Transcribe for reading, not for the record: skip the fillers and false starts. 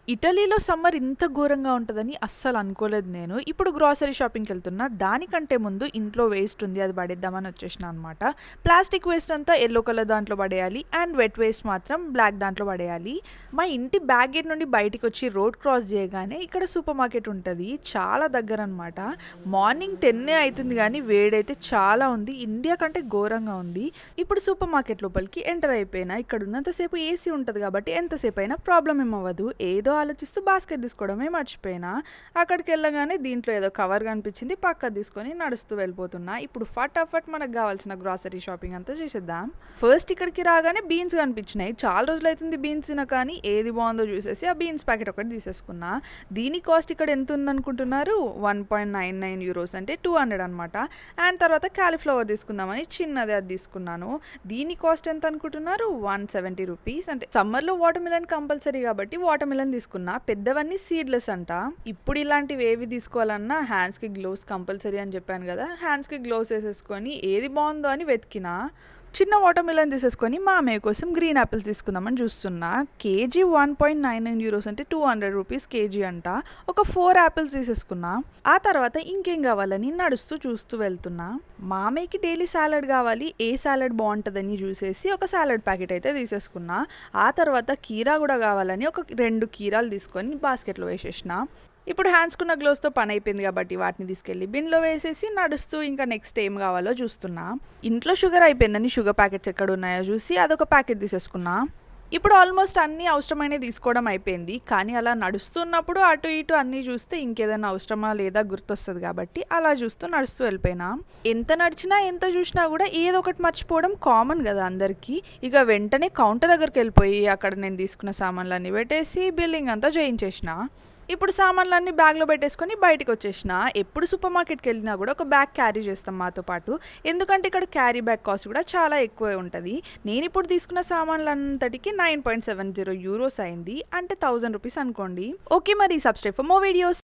ఇటలీలో సమ్మర్ ఇంత ఘోరంగా ఉంటదని అస్సలు అనుకోలేదు నేను. ఇప్పుడు గ్రోసరీ షాపింగ్‌కెళ్తున్నా. దానికంటే ముందు ఇంట్లో వేస్ట్ ఉంది. అది పడేద్దామని వచ్చేసినా అనమాట. ప్లాస్టిక్ వేస్ట్ అంతా యెల్లో కలర్ దాంట్లో పడేయాలి. అండ్ వెట్ వేస్ట్ మాత్రం బ్లాక్ దాంట్లో పడేయాలి. మా ఇంటి బ్యాక్ గేట్ నుండి బయటికొచ్చి రోడ్ క్రాస్ చేయగానే ఇక్కడ సూపర్ మార్కెట్ ఉంటది. చాలా దగ్గరనమాట. మార్నింగ్ 10 అయితుంది గానీ వేడైతే చాలా ఉంది. ఇండియా కంటే ఘోరంగా ఉంది. ఇప్పుడు సూపర్ మార్కెట్ లోపలికి ఎంటర్ అయిపోయినా. ఇక్కడ ఉన్నంత సేపు ఏసీ ఉంటది కాబట్టి ఎంతసేపయినా ప్రాబ్లమ్ ఏమవ్వదు. ఏదో ఆలోచిస్తూ బాస్కెట్ తీసుకోవడమే మర్చిపోయినా. అక్కడికెళ్ళగానే దీంట్లో ఏదో కవర్ కనిపించింది. పక్కది తీసుకొని నడుస్తూ వెళ్ళిపోతున్నా. ఇప్పుడు ఫటాఫట్ మనకు కావాల్సిన గ్రాసరీ షాపింగ్ అంతా చేసేద్దాం. ఫస్ట్ ఇక్కడికి రాగానే బీన్స్ కనిపించినాయి. చాలా రోజులైతుంది బీన్స్ తినకాని ఏది బాగుందో చూసేసి ఆ బీన్స్ ప్యాకెట్ ఒకటి తీసేసుకున్నా. దీని కాస్ట్ ఇక్కడ ఎంత ఉందనుకుంటున్నారు? 1.99 యూరోస్ అంటే 200 అనమాట. అండ్ తర్వాత కాలీఫ్లవర్ తీసుకుందామని చిన్నది అది తీసుకున్నాను. దీని కాస్ట్ ఎంత అనుకుంటున్నారు? 170 రూపీస్. అంటే సమ్మర్లో వాటర్ మిలన్ కంపల్సరీ కాబట్టి వాటర్ మిలన్ తీసుకున్నా. పెద్దవన్నీ సీడ్లెస్ అంట. ఇప్పుడు ఇలాంటివి ఏవి తీసుకోవాలన్నా హ్యాండ్స్కి గ్లోవ్స్ కంపల్సరీ అని చెప్పాను కదా. హ్యాండ్స్కి గ్లోవ్స్ వేసేసుకొని ఏది బాగుందో అని వెతికినా. చిన్న వాటర్ మిలన్ తీసేసుకొని మా అమ్మయ్య కోసం గ్రీన్ యాపిల్స్ తీసుకుందామని చూస్తున్నా. కేజీ 1.99 యూరోస్ అంటే 200 రూపీస్ కేజీ అంట. ఒక 4 యాపిల్స్ తీసేసుకున్నా. ఆ తర్వాత ఇంకేం కావాలని నడుస్తూ చూస్తూ వెళ్తున్నా. మామయ్యకి డైలీ సాలడ్ కావాలి. ఏ సాలడ్ బాగుంటుందని చూసేసి ఒక సాలడ్ ప్యాకెట్ అయితే తీసేసుకున్నా. ఆ తర్వాత కీరా కూడా కావాలని ఒక 2 కీరాలు తీసుకొని బాస్కెట్లో వేసేసిన. ఇప్పుడు హ్యాండ్స్కున్న గ్లోవ్స్తో పని అయిపోయింది కాబట్టి వాటిని తీసుకెళ్ళి బిన్లో వేసేసి నడుస్తూ ఇంకా నెక్స్ట్ ఏం కావాలో చూస్తున్నా. ఇంట్లో షుగర్ అయిపోయిందని షుగర్ ప్యాకెట్స్ ఎక్కడ ఉన్నాయో చూసి అదొక ప్యాకెట్ తీసేసుకున్నా. ఇప్పుడు ఆల్మోస్ట్ అన్నీ అవసరమైనవి తీసుకోవడం అయిపోయింది. కానీ అలా నడుస్తున్నప్పుడు అటు ఇటు అన్నీ చూస్తే ఇంకేదైనా అవసరమా లేదా గుర్తొస్తుంది కాబట్టి అలా చూస్తూ నడుస్తూ వెళ్ళిపోయినా. ఎంత నడిచినా ఎంత చూసినా కూడా ఏదో ఒకటి మర్చిపోవడం కామన్ కదా అందరికీ. ఇక వెంటనే కౌంటర్ దగ్గరికి వెళ్ళిపోయి అక్కడ నేను తీసుకున్న సామాన్లన్నీ పెట్టేసి బిల్లింగ్ అంతా చేయించేసిన. ఇప్పుడు సామాన్లన్నీ బ్యాగ్లో పెట్టేసుకొని బయటకు వచ్చేసిన. ఎప్పుడు సూపర్ మార్కెట్కి వెళ్ళినా కూడా ఒక బ్యాగ్ క్యారీ చేస్తాం మాతో పాటు. ఎందుకంటే ఇక్కడ క్యారీ బ్యాగ్ కాస్ట్ కూడా చాలా ఎక్కువే ఉంటుంది. నేను ఇప్పుడు తీసుకున్న సామాన్లంతటికి 9.70 యూరోస్ అయింది. అంటే 1000 రూపీస్ అనుకోండి. ఓకే, మరి సబ్స్క్రైబ్ ఫర్ మోర్ వీడియోస్.